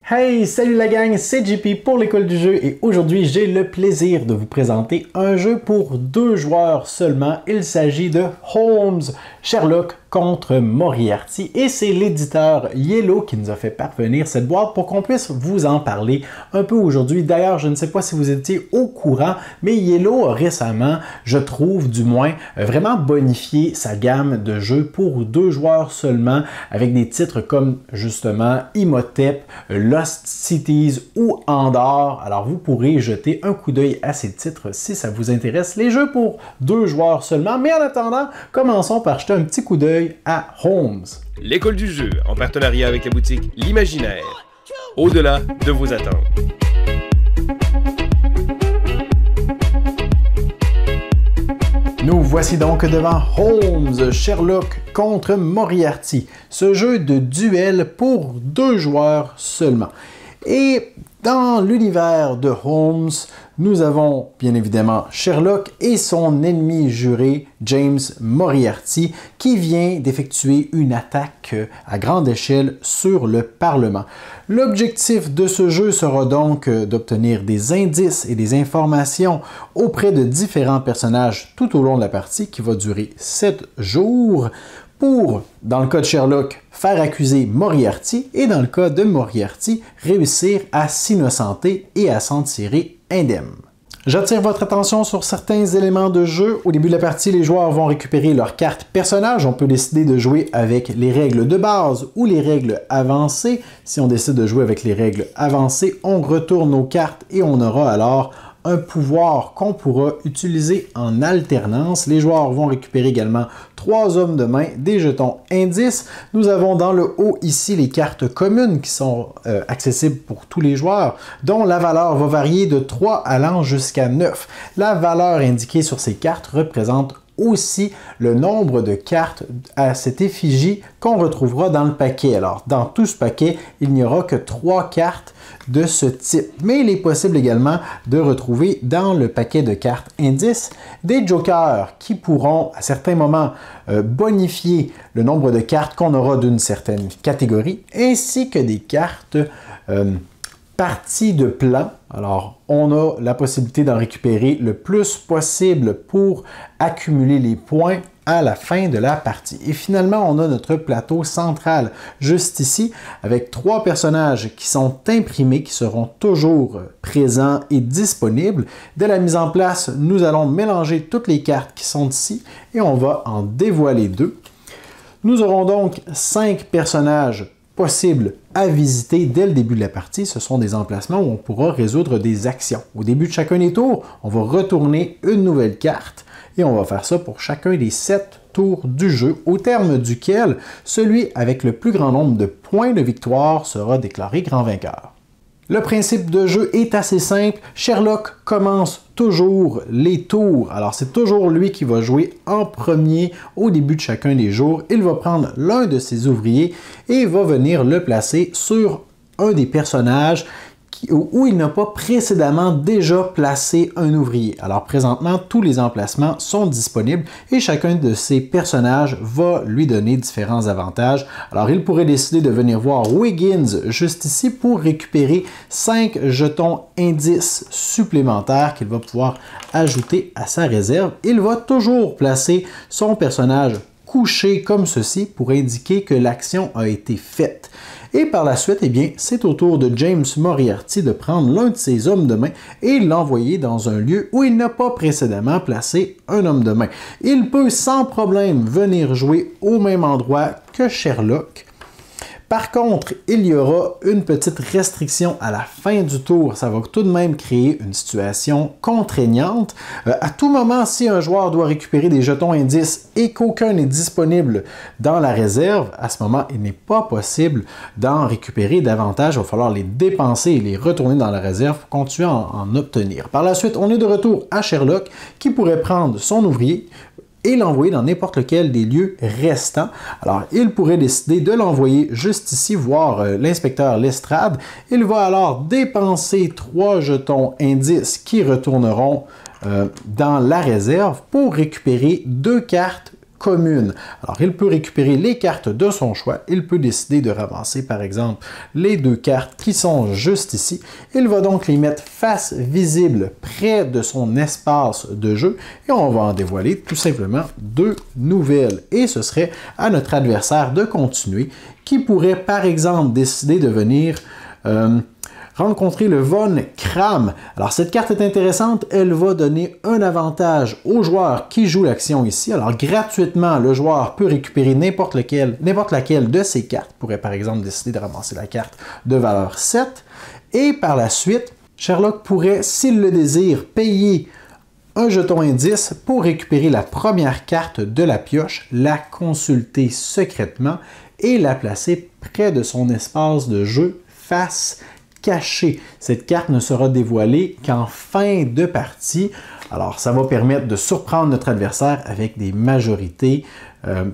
Hey, salut la gang, c'est JP pour l'école du jeu et aujourd'hui j'ai le plaisir de vous présenter un jeu pour 2 joueurs seulement. Il s'agit de Holmes, Sherlock contre Moriarty et c'est l'éditeur Yellow qui nous a fait parvenir cette boîte pour qu'on puisse vous en parler un peu aujourd'hui. D'ailleurs, je ne sais pas si vous étiez au courant, mais Yellow a récemment, je trouve du moins, vraiment bonifié sa gamme de jeux pour 2 joueurs seulement avec des titres comme justement Imhotep, Lost Cities ou Andorre. Alors vous pourrez jeter un coup d'œil à ces titres si ça vous intéresse. Les jeux pour 2 joueurs seulement, mais en attendant, commençons par jeter un petit coup d'œil à Holmes. L'école du jeu, en partenariat avec la boutique L'Imaginaire, au-delà de vos attentes. Nous voici donc devant Holmes, Sherlock contre Moriarty, ce jeu de duel pour 2 joueurs seulement. Et dans l'univers de Holmes, nous avons bien évidemment Sherlock et son ennemi juré, James Moriarty, qui vient d'effectuer une attaque à grande échelle sur le Parlement. L'objectif de ce jeu sera donc d'obtenir des indices et des informations auprès de différents personnages tout au long de la partie, qui va durer 7 jours, pour, dans le cas de Sherlock, faire accuser Moriarty et dans le cas de Moriarty, réussir à s'innocenter et à s'en tirer indemne. J'attire votre attention sur certains éléments de jeu. Au début de la partie, les joueurs vont récupérer leur carte personnage. On peut décider de jouer avec les règles de base ou les règles avancées. Si on décide de jouer avec les règles avancées, on retourne nos cartes et on aura alors un pouvoir qu'on pourra utiliser en alternance. Les joueurs vont récupérer également 3 hommes de main, des jetons indices. Nous avons dans le haut ici les cartes communes qui sont accessibles pour tous les joueurs, dont la valeur va varier de 3 allant jusqu'à 9. La valeur indiquée sur ces cartes représente aussi le nombre de cartes à cette effigie qu'on retrouvera dans le paquet. Alors, dans tout ce paquet, il n'y aura que 3 cartes de ce type. Mais il est possible également de retrouver dans le paquet de cartes indices des jokers qui pourront à certains moments bonifier le nombre de cartes qu'on aura d'une certaine catégorie, ainsi que des cartes partie de plan. Alors, on a la possibilité d'en récupérer le plus possible pour accumuler les points à la fin de la partie. Et finalement, on a notre plateau central juste ici avec 3 personnages qui sont imprimés, qui seront toujours présents et disponibles. Dès la mise en place, nous allons mélanger toutes les cartes qui sont ici et on va en dévoiler 2. Nous aurons donc 5 personnages possibles à visiter dès le début de la partie. Ce sont des emplacements où on pourra résoudre des actions. Au début de chacun des tours, on va retourner une nouvelle carte et on va faire ça pour chacun des 7 tours du jeu, au terme duquel celui avec le plus grand nombre de points de victoire sera déclaré grand vainqueur. Le principe de jeu est assez simple. Sherlock commence toujours les tours. Alors, c'est toujours lui qui va jouer en premier au début de chacun des jours. Il va prendre l'un de ses ouvriers et va venir le placer sur un des personnages où il n'a pas précédemment déjà placé un ouvrier. Alors présentement, tous les emplacements sont disponibles et chacun de ces personnages va lui donner différents avantages. Alors il pourrait décider de venir voir Wiggins juste ici pour récupérer 5 jetons indices supplémentaires qu'il va pouvoir ajouter à sa réserve. Il va toujours placer son personnage couché comme ceci pour indiquer que l'action a été faite. Et par la suite, eh bien, c'est au tour de James Moriarty de prendre l'un de ses hommes de main et l'envoyer dans un lieu où il n'a pas précédemment placé un homme de main. Il peut sans problème venir jouer au même endroit que Sherlock. Par contre, il y aura une petite restriction à la fin du tour. Ça va tout de même créer une situation contraignante. À tout moment, si un joueur doit récupérer des jetons indices et qu'aucun n'est disponible dans la réserve, à ce moment, il n'est pas possible d'en récupérer davantage. Il va falloir les dépenser et les retourner dans la réserve pour continuer à en obtenir. Par la suite, on est de retour à Sherlock qui pourrait prendre son ouvrier et l'envoyer dans n'importe lequel des lieux restants. Alors, il pourrait décider de l'envoyer juste ici, voir l'inspecteur Lestrade. Il va alors dépenser 3 jetons indices qui retourneront dans la réserve pour récupérer 2 cartes commune. Alors, il peut récupérer les cartes de son choix. Il peut décider de ramasser, par exemple, les 2 cartes qui sont juste ici. Il va donc les mettre face visible près de son espace de jeu et on va en dévoiler tout simplement 2 nouvelles. Et ce serait à notre adversaire de continuer, qui pourrait, par exemple, décider de venir rencontrer le Von Kram. Alors, cette carte est intéressante. Elle va donner un avantage au joueur qui joue l'action ici. Alors, gratuitement, le joueur peut récupérer n'importe laquelle de ses cartes. Il pourrait, par exemple, décider de ramasser la carte de valeur 7. Et par la suite, Sherlock pourrait, s'il le désire, payer un jeton indice pour récupérer la première carte de la pioche, la consulter secrètement et la placer près de son espace de jeu face cachée. Cette carte ne sera dévoilée qu'en fin de partie. Alors, ça va permettre de surprendre notre adversaire avec des majorités,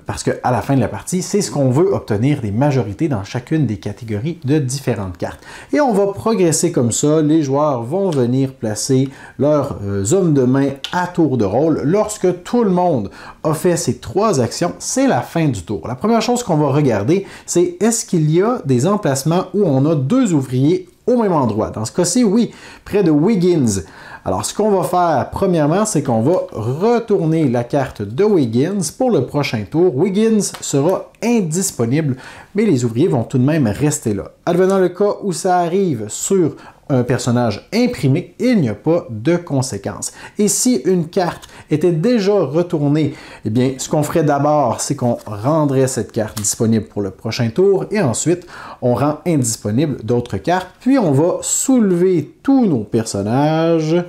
parce qu'à la fin de la partie, c'est ce qu'on veut obtenir, des majorités dans chacune des catégories de différentes cartes. Et on va progresser comme ça. Les joueurs vont venir placer leurs hommes de main à tour de rôle. Lorsque tout le monde a fait ces 3 actions, c'est la fin du tour. La première chose qu'on va regarder, c'est est-ce qu'il y a des emplacements où on a 2 ouvriers au même endroit. Dans ce cas-ci, oui, près de Wiggins. Alors, ce qu'on va faire, premièrement, c'est qu'on va retourner la carte de Wiggins pour le prochain tour. Wiggins sera indisponible, mais les ouvriers vont tout de même rester là. Advenant le cas où ça arrive sur un personnage imprimé, il n'y a pas de conséquences. Et si une carte était déjà retournée, eh bien, ce qu'on ferait d'abord, c'est qu'on rendrait cette carte disponible pour le prochain tour et ensuite, on rend indisponible d'autres cartes. Puis, on va soulever tous nos personnages.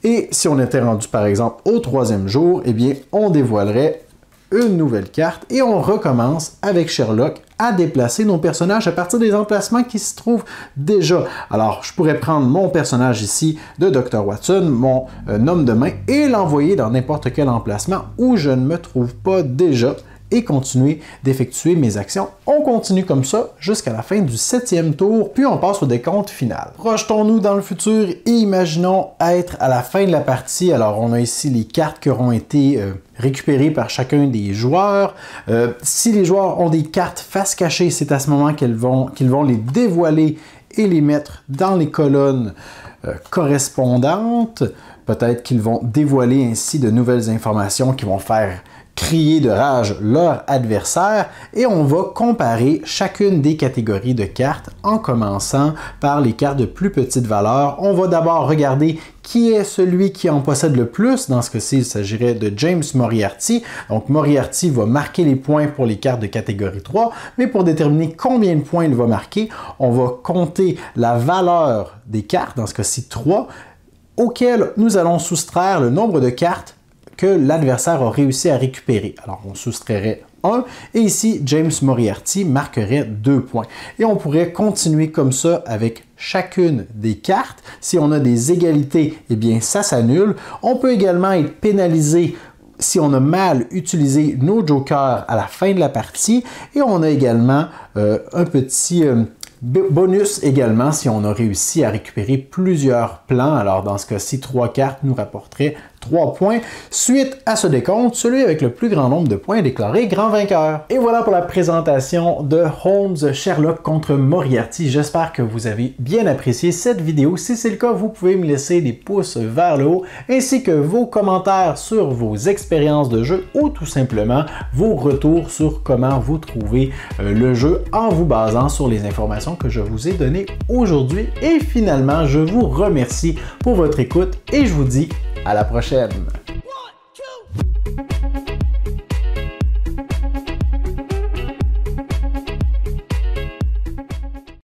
Et si on était rendu, par exemple, au 3e jour, eh bien, on dévoilerait une nouvelle carte et on recommence avec Sherlock à déplacer nos personnages à partir des emplacements qui se trouvent déjà. Alors, je pourrais prendre mon personnage ici de Dr. Watson, mon homme de main, et l'envoyer dans n'importe quel emplacement où je ne me trouve pas déjà et continuer d'effectuer mes actions. On continue comme ça jusqu'à la fin du 7e tour, puis on passe au décompte final. Projetons-nous dans le futur et imaginons être à la fin de la partie. Alors, on a ici les cartes qui auront été récupérées par chacun des joueurs. Si les joueurs ont des cartes face cachée, c'est à ce moment qu'ils vont les dévoiler et les mettre dans les colonnes correspondantes. Peut-être qu'ils vont dévoiler ainsi de nouvelles informations qui vont faire crier de rage leur adversaire et on va comparer chacune des catégories de cartes en commençant par les cartes de plus petite valeur. On va d'abord regarder qui est celui qui en possède le plus. Dans ce cas-ci, il s'agirait de James Moriarty. Donc, Moriarty va marquer les points pour les cartes de catégorie 3, mais pour déterminer combien de points il va marquer, on va compter la valeur des cartes, dans ce cas-ci 3, auquel nous allons soustraire le nombre de cartes que l'adversaire a réussi à récupérer. Alors, on soustrairait 1, et ici, James Moriarty marquerait 2 points. Et on pourrait continuer comme ça avec chacune des cartes. Si on a des égalités, eh bien, ça s'annule. On peut également être pénalisé si on a mal utilisé nos jokers à la fin de la partie. Et on a également un petit bonus également si on a réussi à récupérer plusieurs plans. Alors, dans ce cas-ci, 3 cartes nous rapporteraient 3 points. Suite à ce décompte, celui avec le plus grand nombre de points est déclaré grand vainqueur. Et voilà pour la présentation de Holmes Sherlock contre Moriarty. J'espère que vous avez bien apprécié cette vidéo. Si c'est le cas, vous pouvez me laisser des pouces vers le haut, ainsi que vos commentaires sur vos expériences de jeu ou tout simplement vos retours sur comment vous trouvez le jeu en vous basant sur les informations que je vous ai données aujourd'hui. Et finalement, je vous remercie pour votre écoute et je vous dis à la prochaine.